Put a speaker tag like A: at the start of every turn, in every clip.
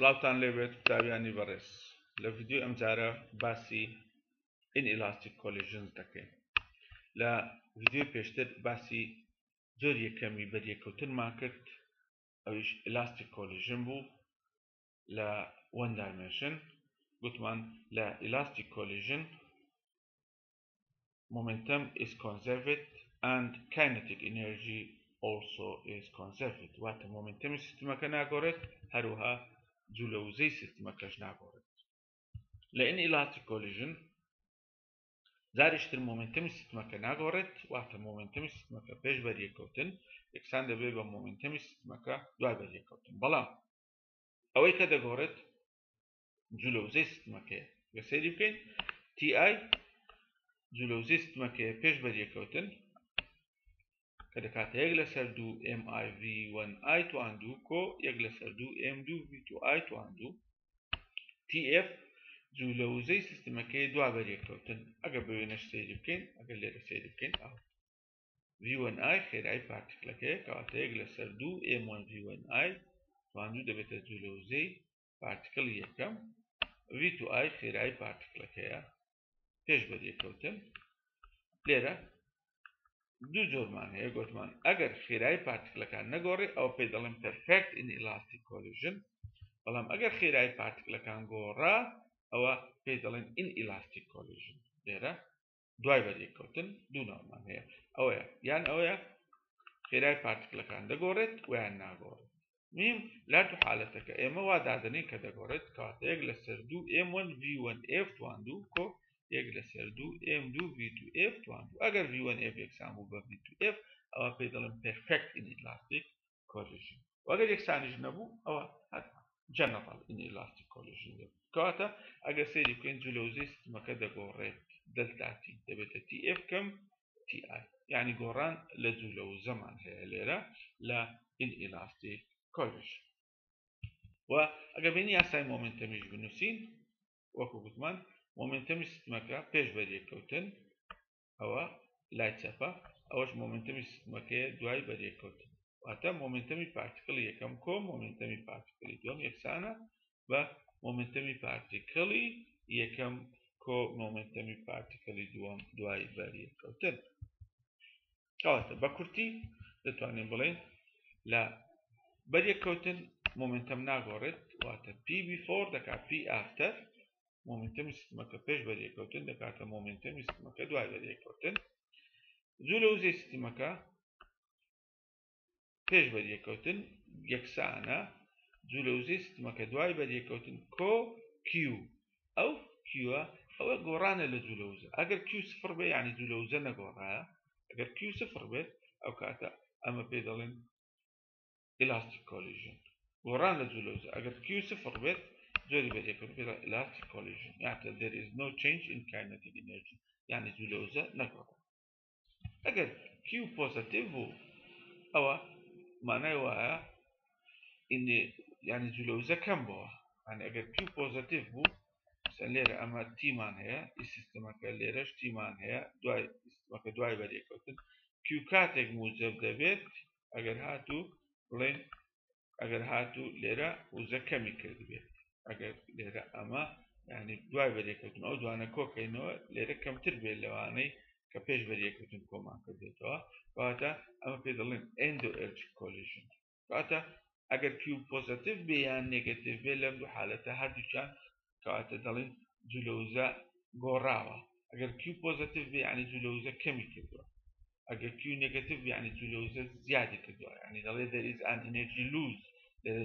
A: سلااوتان لێبێت قوتابیانی بەڕێز لە ڤیدیۆ ئەمجارە باسی inelastic collisions دەکەین. لە ڤیدیۆ پێشتر باسی زۆر یەکەمی بەریەکەوتنمان کرد، ئەویش elastic collision بوو لە one dimension. گوتمان لە elastic collision momentum is conserved and kinetic energy also is conserved. واتە momentum سیستمەکە ناگۆڕێت، هەروەها جوولەوزەی سیستمەکەش ناگۆڕێت. لە inelastic collision زاریشتر momentum سیستمەکە ناگۆڕێت، واتە momentum سیستمەکە پێش بەریەکەوتن یەکسان دەبێت بە momentum سیستمەکە دوای بەریەکەوتن. بەڵام ئەوەی کە دەگۆڕێت جوولەوزەی سیستمەکەیە. گە سەیری بکەین ti جوولەوزەی سیستمەکەیە پێش بەریەکەوتن کە دەکاتە 1/2 miv1i توان 2 کۆ 1/2 m2v2i توان 2. tf جوولەوزەی سیستمەکەی دوای بەریەکەوتن. ئەگەر بە وێنەش سەیری بکەین، ئەگەر لێرە سەیری بکەین v1i خێرایی پارتیکلەکەیە کەواتە 1/2 m1v1i توان 2 دەبێتە جوولەوزەی پارتیکڵی یەکەم. v2i خێرایی پارتیکلەکەیە پێش بەریەکەوتن. لێرە دوو جۆرمان هەیە. گوتمان ئەگەر خێرایی پارتیکلەکان نەگۆڕێ ئەو پێی دەڵێن perfect inelastic collision، بەڵام ئەگەر خێرایی پارتیکلەکان گۆڕا ئەوە پێی دەڵێن inelastic collision. لێرە دوای بەریەکەوتن دوو ناومان هەیە، ئەوەیە یان ئەوەیە خێرایی پارتیکلەکان دەگۆڕێت ویان ناگۆڕێت. میم لە دوو حالەتەکە ئێمە وا دادنین کە دەگۆڕێت کەواتە 1/2 m1v1f توان 2 کۆ 1/2 m2v2f توان 2. ئەگەر v1f یەکسان بوو بە v2f ئەوە پێی دەڵێن perfect inelastic collision. وەگەر یەکسانیش نەبوو ئەوە general inelastic collision دەبێت. کەواتە ئەگەر سەیری بکەین جوولەوزەی سیستمەکە دەگۆڕێت دلتا t دەبێتە tf کەم ti، یعنی گۆڕان لە جوولەوزەمان هەیە لێرە لە inelastic collision. و ئەگەر بینی یاسای مۆمنتەمیش بنووسین، وەکو گوتمان مۆمنتەمی سیستمەکە پێش بەریەکەوتن ئەوە لای چەپە، ئەوەش مۆمنتەمی سیستمەکەیە دوای بەریەکەوتن. واتە مۆمنتەمی پارتیکڵی یەکەم کۆ مۆمنتەمی پارتیکڵی دووەم یەکسانە بە مۆمنتەمی پارتیکڵی یەکەم کۆ مۆمنتەمی پارتیکڵی دووەم دوای بەریەکەوتن. کەواتە بە کورتی دەتوانین بڵێن لە بەریەکەوتن مۆمنتەم ناگۆڕێت، واتە p before دەکات p after. مۆمنتەمی سیستمەکە پێش بەریەکەوتن دەکاتە مۆمنتەمی سیستمەکە دوای بەریەکەوتن. جوولەوزەی سیستمەکە پێش بەریەکەوتن یەکسانە جوولەوزەی سیستمەکە دوای بەریەکەوتن کۆ q. ئەو qە ئەوە گۆڕانە لە جوولەوزە. ئەگەر q سفر بێ یعنی جوولەوزە نەگۆڕایە، ئەگەر q سفر بێت ئەو کاتە ئەمە پێی دەڵێن elastic collision. گۆڕان لە جوولەوزە. ئەگەر q سفر بێت زۆری بەریەکەوتن پێی دەڵێن elastic collision، یعنی there is no change in kinetic energy، یعنی جوولەوزە نەگۆڕا. ئەگەر q پۆزیتیڤ بوو ئەوە مانای وایە یعنی جوولەوزە کەم بووە. یعنی ئەگەر q پۆزیتیڤ بوو لێرە ئەمە تیمان هەیە، سیستمەکە لێرەش تیمان هەیە دوای سیستمەکە دوای بەریەکەوتن. q کاتێک موجب دەبێت ئەگەر هاتوو بڵێن ئەگەر هاتوو لێرە وزە کەمی کردبێت. ئەگەر لێرە ئەمە یعنی دوای بەریەکەوتن ئەو دوانە کۆکەینەوە لێرە کەمتر بێت لەوانەی کە پێش بەریەکەوتن کۆمان کردێتەوە، کەواتە ئەمە پێ دەڵێن endoergic collision. کەواتە ئەگەر q پۆزیتیڤ بێ یان نێگەتیڤ بێ لەم دوو حالەتە هەردووچیان کەواتە دەڵێن جوولەوزە گۆڕاوە. ئەگەر q پۆزیتیڤ بێ یعنی جوولەوزە کەمی کردووە، ئەگەر q نێگەتیڤ یعنی جوولەوزە زیادی کردووە، یعنی دەڵێ there is an energy lose، there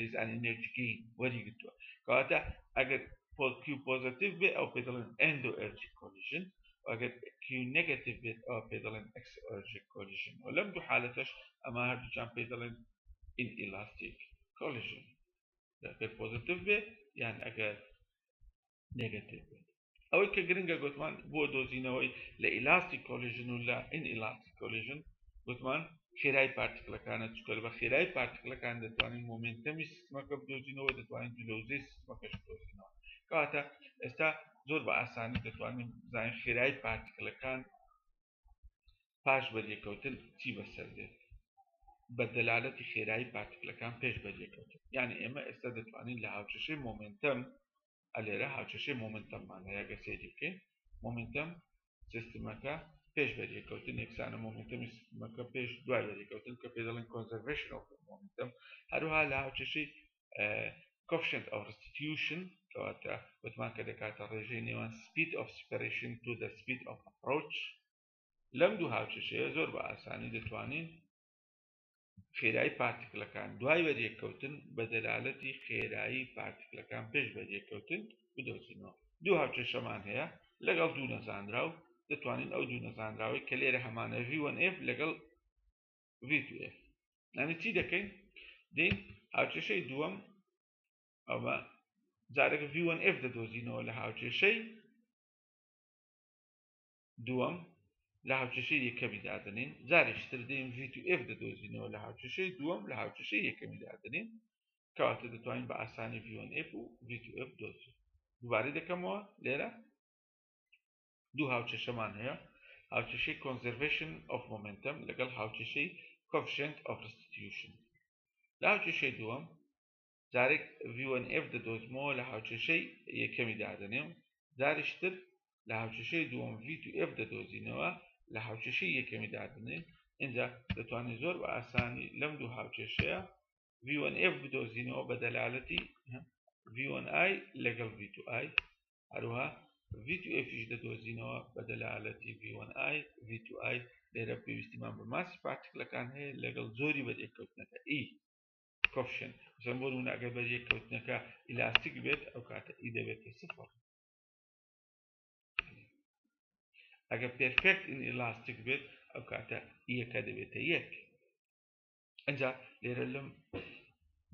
A: is an energy gain وەری گرتووە. کەواتە ئەگەر q پۆزیتیڤ بێ ئەو پێ دەڵێن endoergic collision، ئەگەر q نێگەتیڤ بێت ئەوە پێ دەڵێن exergic collision. و لەم دوو حالەتەش ئەمە هەردووچیان پێ دەڵێن inelastic collision، ئەگەر پۆزیتیڤ بێ یان ئەگەر نێگەتیڤ بێت. ئەوەی کە گرنگە گوتمان بۆ دۆزینەوەی لە elastic collision و لە inelastic collision گوتمان خێرایی پارتیکلەکانە، چکە بە خێرایی پارتیکلەکان دەتوانین مۆمنتەمی سیستمەکە بدۆزینەوە، دەتوانین جوولەوزەی سیستمەکەش بدۆزینەوە. کەواتە ئێستا زۆر بە ئاسانی دەتوانین بزانین خێرایی پارتیکلەکان پاش بەریەکەوتن چی بەسەر دێت. بدلالة خيراي بارتكل كان بيش بريكوتن يعني اما استدتوانين لهاوششي مومنتم على هاوششي مومنتم معناها قسيدي مومنتم سيستمكا بيش بريكوتن يكسانا مومنتم سيستمكا بيش دواي بريكوتن كبيدلن conservation of momentum هروها لهاوششي coefficient of restitution كواتا وتمان كده كاتا ريجينيوان speed of separation to the speed of approach لم دو هاوششي زور بأساني دتوانين خێرایی پارتیکلەکان دوای بەریەککەوتن بە دەلالەتی خێرایی پارتیکلەکان پێش بەریەککەوتن بدۆزینەوە دوو هاوچێشەمان هەیە لەگەڵ دوو نەزانراو دەتوانین ئەو دوو نەزانراوی کە لێرە هەمانە V1F لەگەڵ V2F یعنی چی دەکەین دێین هاوچێشەی دووەم ئەمە جارێک V1F دەدۆزینەوە لە هاوچێشەی دووەم لە هاوچێشەی یەکەمی دادنین جارێکتر دێین V2F دەدۆزینەوە لە هاوچێشەی دووەم لە هاوچێشەی یەکەمی دادنین کەواتە دەتوانین بە ئاسانی V1F و V2F دۆزین دووبارەی دەکەمەوە لێرە دوو هاوچێشەمان هەیە هاوچێشەی conservation of momentum لەگەڵ هاوچێشەی coefficient of restitution لە هاوچێشەی دووەم جارێک V1F دەدۆزمەوە لە هاوچێشەی یەکەمی دادنێم جارێکتر لە هاوچێشەی دووەم V2F دەدۆزینەوە لە هاوچێشەی یەکەمی دادنێن اینجا دەتوانین زۆر بە ئاسانی لەم دوو هاوچێشەیە V1F بدۆزینەوە بە دەلالەتی V1I لەگەڵ V2I هەروەها V2Fیش دەدۆزینەوە بە دەلالەتی V1I V2I لێرە پێویستیمان بە ماسی پارتیکلەکان هەیە لەگەڵ زۆری بەریەککەوتنەکە E coefficient مثلا بۆ نمونە ئەگەر بەریەککەوتنەکە ئیلاستیک بێت ئەو کاتە E دەبێتە 0 ئەگەر پێرفێکت ئینئیلاستیک بێت ئەو کاتە ئیەکە دەبێتە یەک ئەنجا لێرە لەم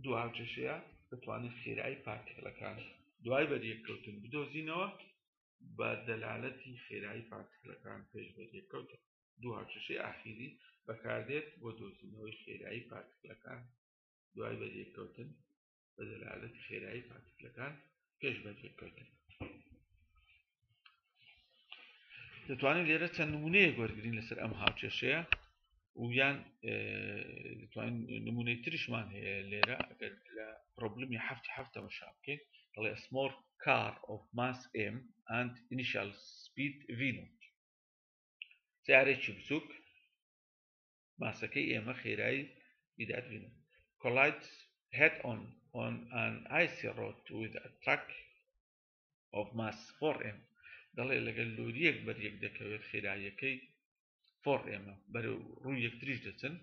A: دوو هاوچێشەیە دەتوانین خێرایی پارتیکلەکان دوای بەریەککەوتن بدۆزینەوە بە دەلالەتی خێرایی پارتیکلەکان پێش بەریەککەوتن دوو هاوچێشەی ئاخیری بەکاردێت بۆ دۆزینەوەی خێرایی پارتیکلەکان دوای بەریەککەوتن بە دەلالەتی خێرایی پارتیکلەکان پێش بەریەککەوتن دەتوانین لێرە چەند نمونەیەک وەرگرین لەسەر ئەم هاوچێشەیە و یان دەتوانین نمونەی تریشمان هەیە لێرە ئەگەر لە پرۆبلمی هەفت تەماشا بکەین دەڵێ a small car of mass M and initial speed V0 سیارێکی بچووک ماسەکەی ئێمە خێرایی بیدات V0 collides head on an icy road with a track of mass 4M دەڵێ لەگەل لۆریەک بەریەک دەکەوێت خێراییەکەی 4M بەرەو ڕووی یەکتریش دەچن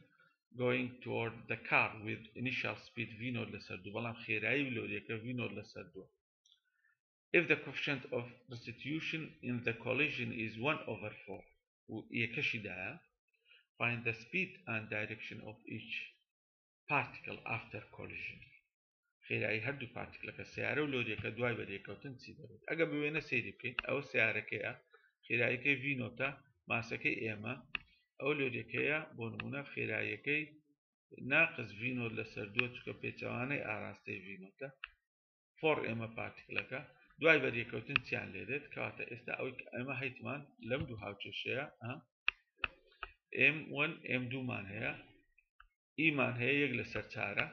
A: going toward the car with initial speed V0 لەسەر دوو بەڵام خێرایی لۆریەکە V0 لەسەر دوو if the coefficient of restitution in the collision is 1/4 و یەکەشی دایە find the speed and direction of each particle after collision خێرایی هەردوو پارتیکلەکە سیارە و لۆریەکە دوای بەریەککەوتن چی دەبێت ئەگە بوێنە سەیری بکەین ئەوە سیارەکەیە خێراییەکەی V0 ماسەکەی ئێمە ئەو لۆریەکەیە بۆ نمونە خێراییەکەی ناقص V0 لەسەر دووە چکە پێچەوانەی ئاراستەی V0 4M پارتیکلەکە دوای بەریەککەوتن چیان لێدێت کەواتە ئێستا ئەوەی ئێمە هەیتمان لەم دوو هاوچێشەیە M1 M2 مان هەیە E مان هەیە یەک لەسەر چارە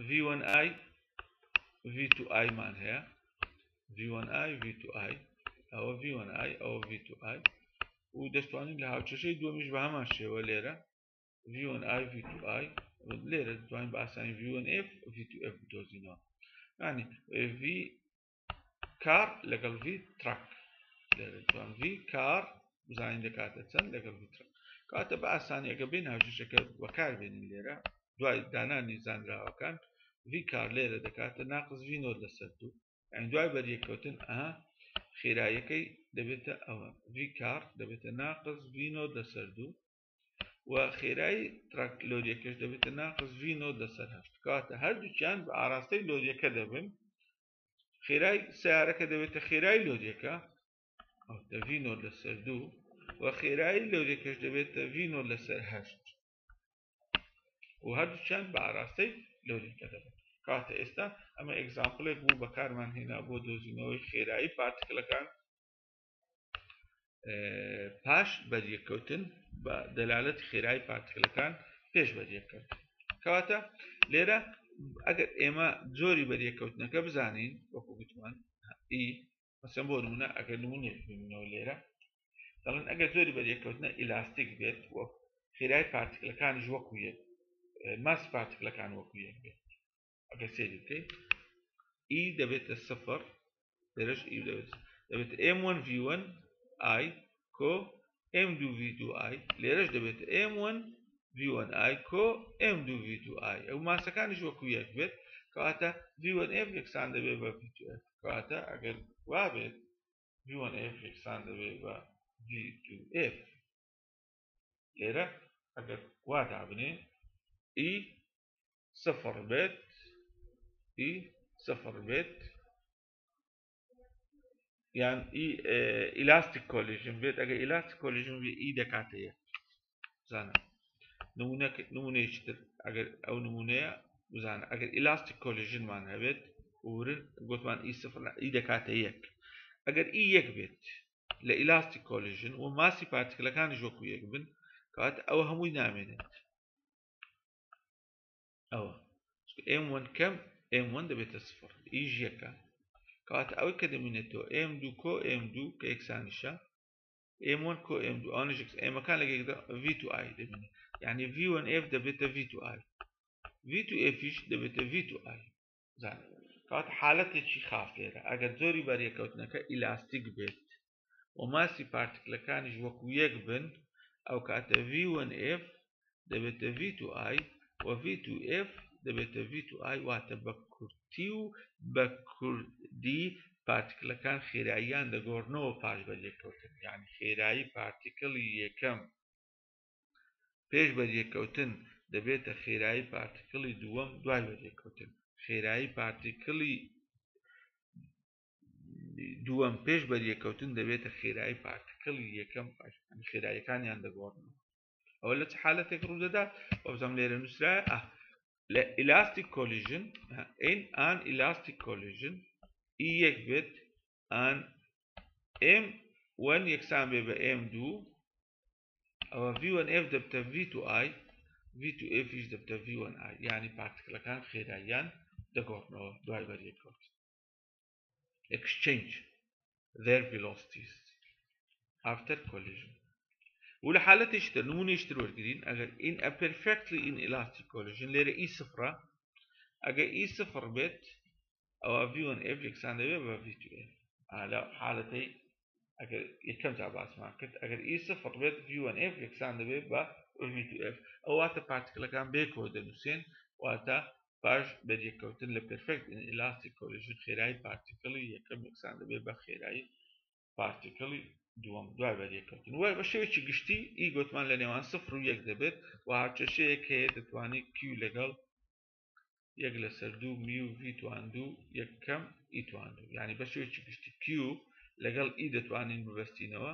A: V1I V2I مان هەیە V1I V2I ئەوە V1I ئەوە V2I و دەستوانین لە هاوچێشەی دووەمیش بە هەمان شێوە لێرە V1I V2I لێرە دەتوانین بە ئاسانی V1F V2F بدۆزینەوە یعنی V car لەگەڵ V truck لێرە دەتوان V car بزانین دەکاتە چەند لەگەڵ V truck کاتە بە ئاسانی ئەگە بین هاوچێشەکە بەکاربێنین لێرە دوای دانانی زانراوەکان V car لێرە دەکاتە ناقص V0 لەسەر دوو یعنی دوای بەریەککەوتن خێراییەکەی دەبێتە ئەوە V car دەبێتە ناقص V0 لەسەر دوو و خێرایی تراک لۆریەکەش دەبێتە ناقص V0 لەسەر هەشت کاتە هەردووچیان بە ئاراستەی لۆریەکە دەبن خێرای سیارەکە دەبێتە خێرای لۆریەکە ئەوتە V0 لەسەر دوو و خێرایی لۆریەکەش دەبێتە V0 لەسەر هەشت و هەردووچیان بە ئاراستەی لۆریەکە دەبن کاتە ئێستا ئەمە ئێگزامپڵێک بوو بەکارمان هێنا بۆ دۆزینەوەی خێرایی پارتیکلەکان پاش بەریەککەوتن بە دەلالەتی خێرایی پارتیکلەکان پێش بەریەکەوت کەواتە لێرە ئەگەر ئێمە جۆری بەریەکەوتنەکە بزانین وەکو گوتمان ئی مەسەڵەن بۆ نمونە ئەگەر نمونێک ببینەوە لێرە دەڵێن ئەگەر جۆری بەریەکەوتنە ئیلاستیک بێت وە خێرای پارتیکلەکانیش وەکو یەک ماسی پارتیکلەکان وەکو یەک بێت ئەگەر سێری بکەیت ئی دەبێتە سفر لێرەش ئی دەبێتە m1 v1 i کۆ m2 v2 i لێرەش دەبێتە m1 v1 i کۆ m2 v2 i ئەو ماسەکانیش وەکو یەک بێت کەواتە v1f یەکسان دەبێت بە v2f کەواتە ئەگەر وا بێت v1f یەکسان دەبێت بە v2f لێرە ئەگەر وا دابنێ ئی سفر بێت ئی سفر بێت یان ئی ئیلاستیک کۆلیژن بێت ئەگەر ئیلاستیک کۆلیژن بێت ئی دەکاتە یەک بزانە نمونەیەکی تر ئەگەر ئەو نمونەیە بزانە ئەگەر ئیلاستیک کۆلیژنمان هەبێت ورن گوتمان ئی سفر ئی دەکاتە یەک ئەگەر ئی یەک بێت لە ئیلاستیک کۆلیژن و ماسی پارتیکلەکانیش وەکو یەک بن کەواتە ئەوە هەمووی نامێنێت ئەوە m1 کەم m1 دەبێتە سفر ئیژ یەکە کەواتە ئەوەی کە دەمێنێتەوە m2 کۆ m2 کە یەکسانیشە m1 کۆ m2 ئەوانش ئێمەکان لەگەیەکدا v2i دەبێنێت یعنی v1f دەبێتە v2i v2fیش دەبێتە v2i زانە کەواتە حالەتێکی خاص لێرە ئەگەر جۆری بەریەکەوتنەکە ئیلاستیک بێت و ماسی پارتیکلەکانیش وەکو یەک بن ئەو کاتە v1f دەبێتە v2i و v2f دەبێتە v2i واتە بە کورتی و بە کوردی پارتیکلەکان خێراییان دەگۆڕنەوە پاش بەریەکەوتن یعنی خێرایی پارتیکڵی یەکەم پێش بەریەکەوتن دەبێتە خێرایی پارتیکڵی دووەم دوای بەریەکەوتن خێرایی پارتیکڵی دووەم پێش بەریەکەوتن دەبێتە خێرایی پارتیکڵی یەکەم پاش خێراییەکانیان دەگۆڕنەوە ئەوە لە چ حالەتێک ڕوودەدات وەبزەم لێرە نووسرایە elastic collision in an elastic collision ای یک بێت an m1 یەکسان بێ بە m2 ئەوە v1f دەبتە v2i v2f ش دەبتە v1i یعنی پارتیکلەکان خێراییان دەگۆڕنەوە دوای بەریەکەوتن exchange their velocities after collision ولا حالتش تر نمونهش تر وەرگرین ئەگەر in a perfectly inelastic collision لێرە ئی سفرە ئەگەر ئی سفر بێت ئەوە v1f یەکسان دەبێت بە v2f لە حالەتەی ئەگەر یەکەم جا باسمان کرد ئەگەر ئی سفر بێت v1f یەکسان دەبێت بە v2f ئەو واتە پارتیکلەکان بێکەوە دەنووسێن واتە پاش بەریەکەوتن لە perfect inelastic collision خێرایی پارتیکڵی یەکەم یەکسان دەبێت بە خێرایی پارتیکڵی دووەم دوای بەریەکەوتن وە بە شێوەیەکی گشتی ئی گوتمان لە نێوان سفر و یەک دەبێت و هاوچەشەیەک هەیە دەتوانێت q لەگەڵ یەک لەسەر دوو میو v توان دوو یەکەم ئی توان دوو یعنی بە شێوەیەکی گشتی q لەگەڵ ئی دەتوانین ببەستینەوە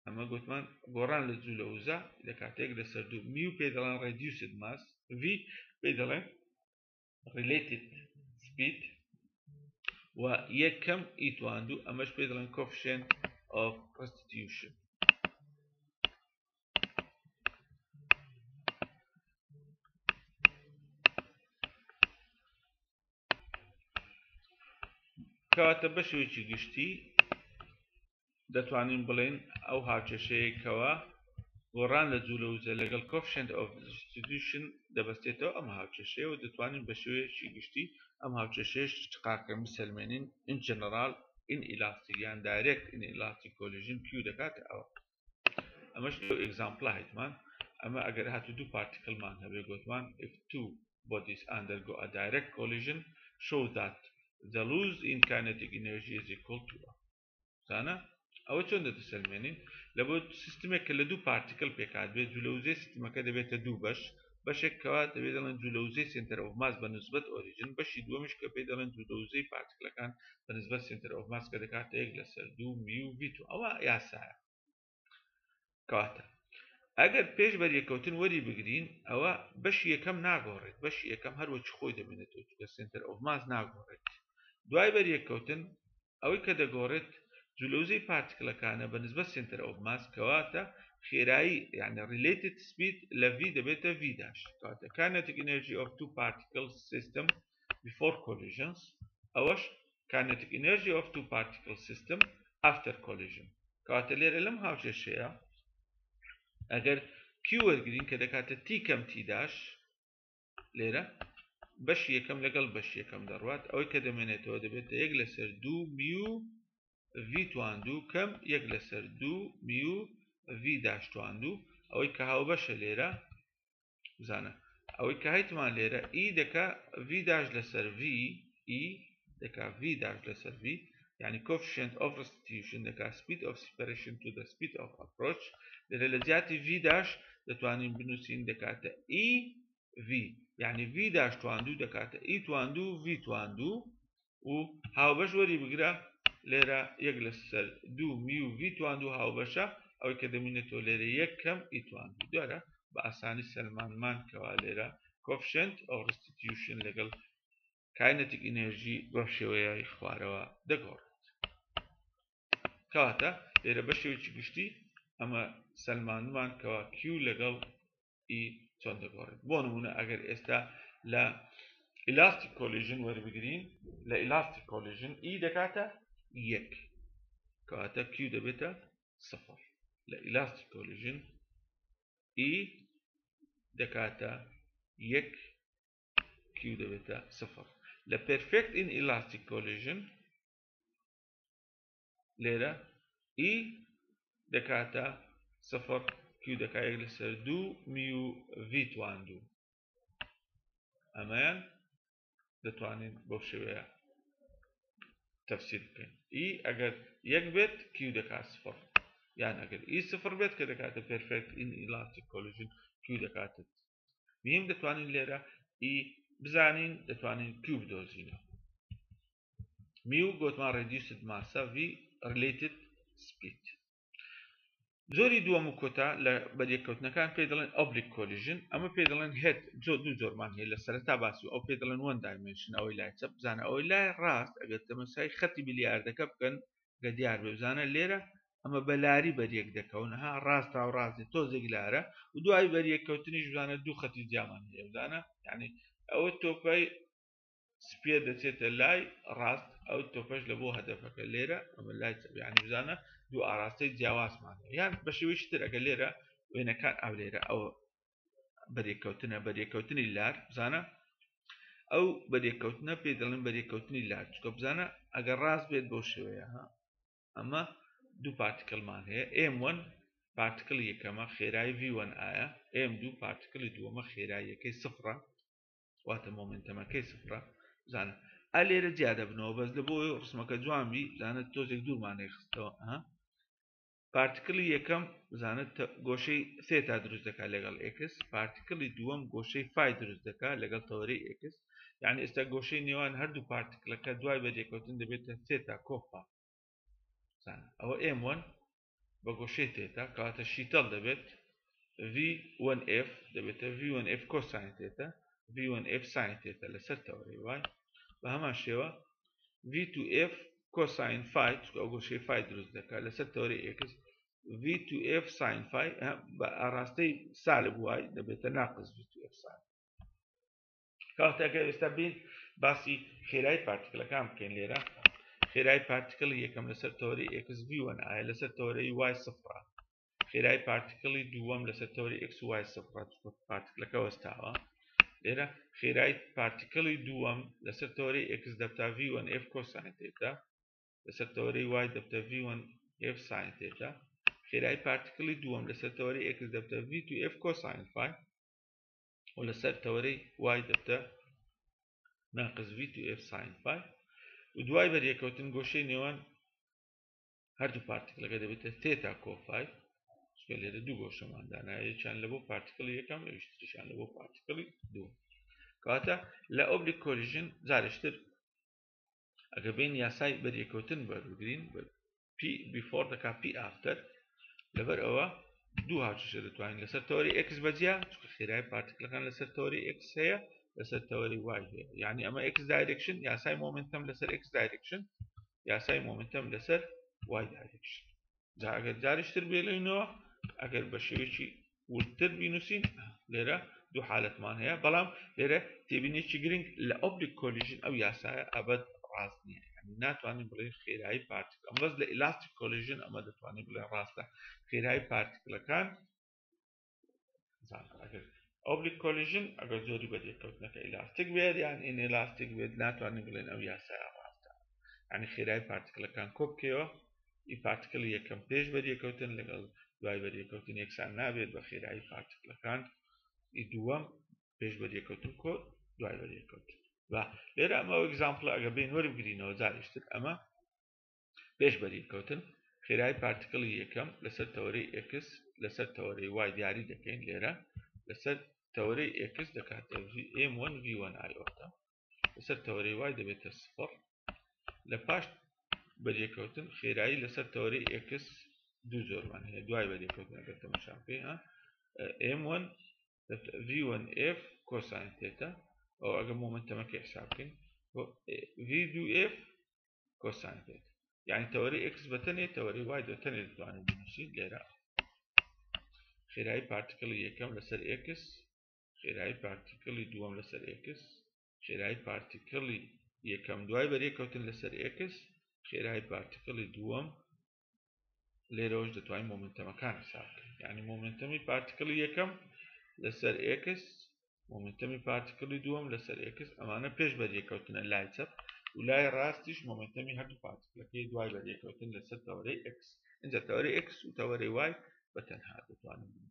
A: ئەمە گوتمان گۆڕان لە جوو لە وزە لە کاتێک لەسەر دوو میو پێ دەڵێن reduced mass v پێ دەڵێن related speed و یەکەم ئی توان دوو ئەمەش پێ دەڵێن coefficient of restitution کەواتە بە شێوەیەکی گشتی دەتوانین بڵێن ئەو هاوچەشەیەکەوە گۆڕان لە جوو لە وزە لەگەڵ coefficient of restitution دەبەستێتەوە ئەم هاوچەشەیە و دەتوانین بە شێوەیەکی گشتی ئەم هاوچەشەیەش چقاکە بسەلمێنین in general inelastic یان direct inelastic collision q دەکاتە ئەوە ئەمەش ئێگزامپڵە هەیتمان ئەمە ئەگەر هاتوو دوو پارتیکلمان هەبێ گوتمان if two bodies undergo a direct collision show that the loss in kinetic energy is equal to زانە ئەوە چۆن دەتەسەلمێنین لە بۆ سیستمێک کە لە دوو پارتیکل پێکات بێت جوولەوزەی سیستمەکە دەبێتە دوو بەش بەشێکەوە دەبێت دەڵێن جوولەوزەی سنتر ئۆف ماس بە نسبەت ئۆریجن بەشی دووەمیش کە پێ دەڵێن جوولەوزەی پارتیکلەکان بە نسبەت سنتر ئۆف ماس کە دەکاتە یەک لەسەر دوو میو v2 ئەوە یاسایە کەواتە ئەگەر پێش بەریەکەوتن وەری بگرین ئەوە بەشی یەکەم ناگۆڕێت بەشی یەکەم هەروەکی خۆی دەبێنێتەوە چونکە سنتر ئۆف ماس ناگۆڕێت دوای بەریەکەوتن ئەوەی کە دەگۆڕێت جوولەوزەی پارتیکلەکانە بە نسبەت سنتر ئۆف ماس کەواتە خيراي يعني related speed ل v دبيتا v dash كاتها kinetic energy of two particles system before collisions أوش kinetic energy of two particle system after collision كاتها ليرة لم هاوش الشيء أجر q ورقدين كده كاتها t كم t dash ليرة بش يكم لقل بش يكم دروات أو كده منيتو دبيتا يجلسر دو ميو v تواندو كم يجلسر دو ميو v داش تواندو أو كهاو بش ليرة زانا أو كهيتمان ليرة e دكا v داش لسر v e دكا v داش لسر v يعني coefficient of restitution دكا speed of separation to the speed of approach ليرة لزياتي v داش دتوانين بنوسين دكاتا e v يعني v داش تواندو دكاتا e تواندو v تواندو و هاو بش وري بقرا ليرة يجلس سر دو ميو v تواندو هاو بشا أو كده منتو ليرة يكم e تواندو دارا بأساني سلمان مان كوا ليرة coefficient of restitution لقل kinetic energy بشوية إخواروا دقور كواتا ليرة بشوية چكشتي أما سلمان مان كوا q لقل e چون دقور بونمونا أگر استا لا elastic collision وربقرين لا elastic collision e دكاتا يك كواتا q دبتا صفر لا elastic collision e دكاتا يك q دبتا صفر لا perfect in elastic collision ليرة e دكاتا صفر q دكا يجلسر دو ميو v تواندو أمان دتوانين بوشوية تفسير كن e اگر يك بيت q دكا صفر يعني اگر e صفر بيت كدكاتا perfect in elastic collision q دكاتا مهم دتوانين ليرة e بزانين دتوانين q بدوزينه ميو قوتمان reduced massa v related speed زۆری دووەم و کۆتا لە بەریەکەوتنەکان پێ دەڵێن oblique collision ئەمە پێ دەڵێن هێت دوو زۆرمان هەیە لە سەرەتا باسی ئەو پێ دەڵێن one dimension ئەوەی لای چەپ بزانە ئەوەی لای ڕاست ئەگەر تەمەسای خەتی بلیاردەکە بکەن کە دیار بێ بزانە لێرە ئەمە بەلاری بەریەک دەکەون ها ڕاستە و ڕاستی تۆزێک لارە و دوای بەریەکەوتنیش بزانە دوو خەتی جیامان هەیە بزانە یعنی ئەوە تۆپەی سپێ دەچێتە لای ڕاست ئەو تۆپەش لە بۆ هەدەفەکە لێرە ئەمە لای چەپ یعنی بزانە دوو ئاراستەی جیاوازمان یان بە شێوەیەکی تر ئەگەر لێرە وێنەکان ئەو لێرە ئەو بەریەکەوتنی لار بزانە ئەو بەریەکەوتنە پێ دەڵێن بەریەکەوتنی لار چکە بزانە ئەگەر ڕاست بێت بەو شێوەیە ها ئەمە دوو پارتیکلمان هەیە m1 پارتیکڵی یەکەمە خێرای v1 ئایا m2 پارتیکڵی دووەمە خێرای یەکەی سفرە واتە مۆمنتەمەکەی سفرە بزانە ئا لێرە جیا دەبنەوە بەس لە بۆ ڕسمەکە جوانبی بزانە تۆزێک دوورمانەی خستەوە ها پارتیکڵی یەکەم بزانێت گۆشەی سێتا دروست دەکات لەگەڵ x پارتیکڵی دووەم گۆشەی فای دروست دەکات لەگەڵ تەوەرەی x یعنی ئێستا گۆشەی نێوان هەردوو پارتیکلەکە دوای بەریەکەوتن دەبێتە سێتا کۆپا ئەوە m1 بە گۆشەی تێتا کەواتە شیتەڵ دەبێت v1f دەبێتە v1f کۆساین تێتا v1f ساین تێتا لەسەر تەوەرەی وای بە هەمان شێوە v2f cosine phi ئەو گۆشەی فای دروست دەکات لەسەر تەوەرەی x v2f sin phi بە ئاراستەی سالب وای دەبێتە ناقص v2f sin کاتێک ئێستا بین باسی خێرای پارتیکلەکان بکەین لێرە خێرای پارتیکڵی یەکەم لەسەر تەوەرەی x v1 ئایا لەسەر تەوەرەی y سفرە خێرای پارتیکڵی دووەم لەسەر تەوەرەی x y سفرە پارتیکلەکە وەستاوە لێرە خێرای پارتیکڵی دووەم لەسەر تەوەرەی x دەبتا v1f cosine تێتا لەسەر تەوەرەی y دەبتە v1f sin تێتا خێرای پارتیکڵی دووەم لەسەر تەوەرەی x دەبتە v2f cosine phi و لەسەر تەوەرەی y دەبتە ناقص v2f sin phi و دوای بەریەکەوتن گۆشەی نێوان هەردوو پارتیکلەکە دەبێتە تێتا کۆفای چکە لێرە دوو گۆشەماندانە یەکیان لە بۆ پارتیکڵی یەکەم یەکیشیان لە بۆ پارتیکڵی دووەم کەواتە لە oblique collision جارێشتر ئەگەر بین یاسای بەریەکەوتن بەربگرین p before دەکا p after لەبەر ئەوە دوو هاوچەشە دەتوانین لەسەر تەوەری x بەجیا چکە خێرای پارتیکلەکان لەسەر تەوەری x هەیە لەسەر تەوەری y هەیە یعنی ئەمە x direction یاسای مومنتم لەسەر x direction یاسای مومنتم لەسەر y direction ئەگەر جاریشتر بێڵێنەوە اگر بشويشي ولتر بينوسين ليرة دو حالتمان هي بلام ليرة تبيني تشجرين لأوبليك كوليجن أو ياسايا أبد راسني يعني ناتواني بلين خيراي بارتيكل أم بس لإلاستيك كوليجن أما دتواني بلين راسته خيراي بارتيكل كان زين أجر أوبليك كوليجن أجر زوري بدي كوتنا كإلاستيك بيد يعني إن إلاستيك بيد ناتواني بلين أو ياسايا راسته يعني خيراي بارتيكل كان كوب كيو ای پارتیکل یکم پیش بدی کودن لگل دوای بدی کودن یکسان نبود بخیر ای پارتیکل کان ای دوام پیش بدی کودن کو دوای بدی کودن و لیر اما اگزامپل اگر بین ورم گرینو زارشتر اما پیش بدی کودن خیر ای پارتیکل یکم لسر توری اکس لسر توری وای دیاری دکین لیره لسر توری اکس دکات M1 V1 I اوتا لسر توری وای دبیت صفر لپاش بدي كوتن خيراي لسر توري اكس دو زورمان هي دواي بدي كوتن اگر تماشا فيها M1 V1 F كوساين ثيتا او اگر مومنتم كي حسابكين V دو F كوساين ثيتا يعني توري اكس بتني توري واي بتني دواني بنشي ليرا خيراي بارتيكل يكم لسر اكس خيراي بارتيكل دوام لسر اكس خيراي بارتيكل يكم دواي بدي كوتن لسر اكس خير هاي بارتيكل دوم ليروج دتوين مومنتم كان حساب يعني مومنتمي بارتيكل يكم لسر اكس مومنتمي بارتيكل دوم لسر اكس امانه پیش بدي كوتن لايتسب ولا راستش مومنتمي هادو بارتيكل كي دواي بدي كوتن لسر توري اكس انجا توري اكس وتوري واي بتنها دتوين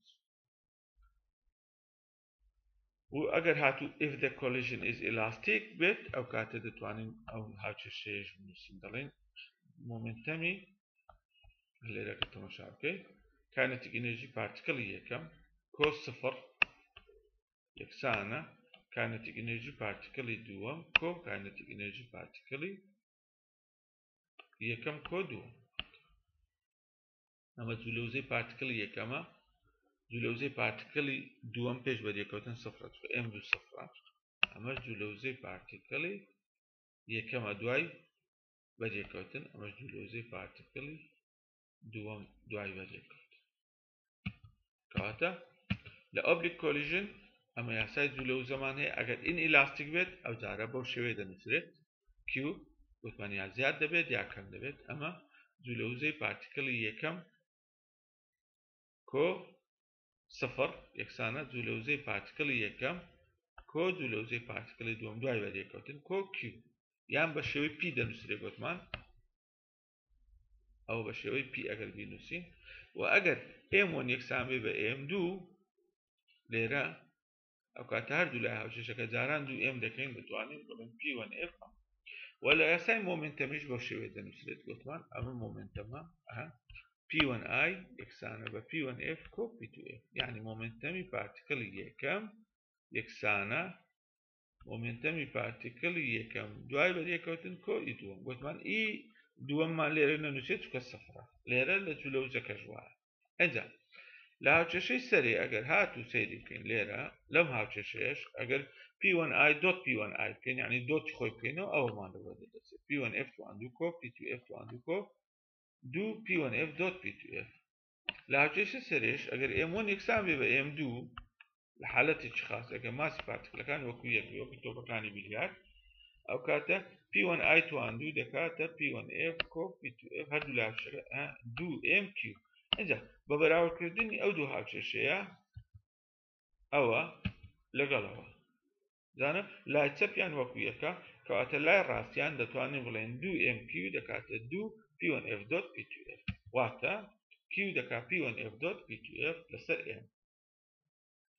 A: واگر هاتو if the collision is elastic bit او كاته دتوانين او هاچ شيء مسندلين مومنتمي اللي راك تمشى اوكي كانت انرجي بارتيكل يكم كوس صفر يكسانا كانت انرجي بارتيكل دوم كو كانت انرجي بارتيكل يكم كو دوم اما جلوزي بارتيكل يكما جلوزي بارتيكل دوم پیش بدي كوتن صفر ام دو صفر اما جلوزي بارتيكل يكما دواي بدي كوتن اما جلوزي بارتيكل دوام دواي بدي كوتن كاتا لأوبليك كوليجن اما ياساي جلو زمان هي اگر ان الاستيك بيت او جارة بو شوية دنسرت كيو وثمان يا زياد دبيت يا كم دبيت اما جلوزي بارتيكل يكم كو صفر يكسانا جلوزي بارتيكل يكم كو جلوزي بارتيكل دوام دواي بدي كوتن كو كيو يعني بشوي بي دنسرت وثمان او بشوي بي اگر بينوسين واگر M1 يكسان بي M2 ليرا او كاتار دو لها وشيشة كجاران دو M دكين بتوانين بلن P1F ولا يساي مومنتمش بشوي دنسرت وثمان اما مومنتما P1I يكسان ب P1F كو P2F يعني مومنتمي بارتيكل يكم يكسانا مومنتمي بارتيكل يكم دواي بدي كوتن كو يدوم وثمان اي دوام ما ليرة نسيت كالصفرة ليرة لجلوزة كجوار انجا لهاوچشي سري اگر هاتو سيدي بكين ليرة لم هاوچشيش اگر P1I دوت P1I بكين يعني دوت خوي بكينو او ما نبدأ دسي P1F عندو كو P2F عندو كو دو P1F دوت P2F لهاوچشي سريش اگر M1 يكسان بيبا M2 لحالتي خاص اگر ماسي بارتيكل كان وكو يكو توبا كاني بليار او كاتا P1I تو عندو دكاتا P1F كو P2F هادو لهاوچشي دو MQ انجا ببراور كردني او دو هاوچشيا او لقلوا زانا لا تسبيان وكويكا كواتا لا راسيان دتواني بلين دو MQ دكاتا دو P1F دوت P2F واتا Q دكا P1F دوت P2F لسر M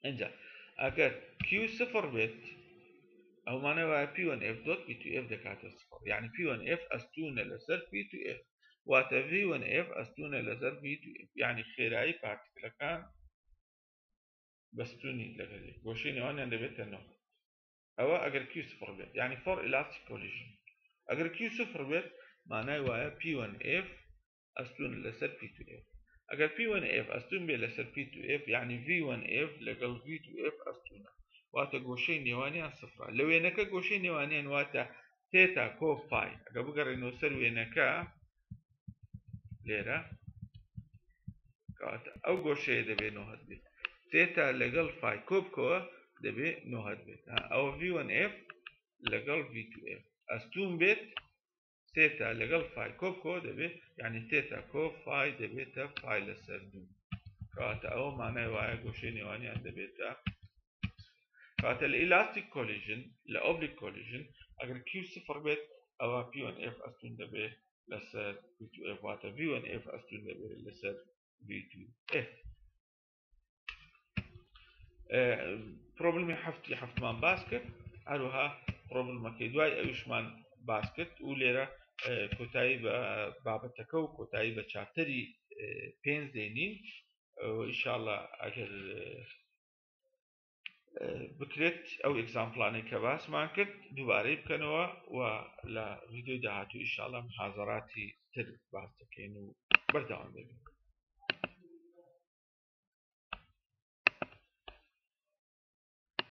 A: انجا اگر Q صفر بيت او معنى P1F دوت P2F دكاتا صفر يعني P1F استون لسر P2F واتا V1F استون لسر V2F يعني خيراي بارتيكل كان بستوني لغلي وشيني وانا دبيت النوع او اگر Q صفر بيت يعني for elastic collision اگر Q صفر بيت معناه وايا P1F استون لسر P2F اگر P1F استون بي لسر P2F يعني V1F لغل V2F استون واتا قوشين نيوانيان صفر لو ينكا قوشين نيوانيان واتا ثيتا كو فاي اگر بقر انو سر وينكا ليرة ئەو گۆشەیە دەبێ نۆهەت بێت تێتا لەگەڵ فای کۆبکەوە دەبێ نۆهەت بێت ئەوە V1F لەگەڵ V2F ئەستوم بێت تێتا لەگەڵ فای کۆبکەوە دەبێت یعنی تێتا کۆ فای دەبێتە فای لەسەر دوو کەواتە ئەوە مانای وایە گۆشەی نێوانیان دەبێتە کەواتە لە ئیلاستیک کۆلیژن لە ئۆبلیک کۆلیژن ئەگەر Q صفر بێت ئەوە P1F ئەستون دەبێت لەسەر V2F واتە V1F ئەستون دەبێت لەسەر V2F پرۆبلمی هەفتمان باس کرد هەروەها پرۆبلمەکەی دوای ئەویشمان باس کرد و لێرە کۆتایی بە بابەتەکە و کۆتایی بە چاپتەری 5 دێنین ئینشاءالله ئەگەر بکرێت ئەو ئێگزامپڵانەی کە باسمان کرد دووبارەی بکەنەوە و لە ڤیدیۆی داهاتوو ئینشاءالله محاضەراتی تر باس دەکەین و بەردەوام دەبین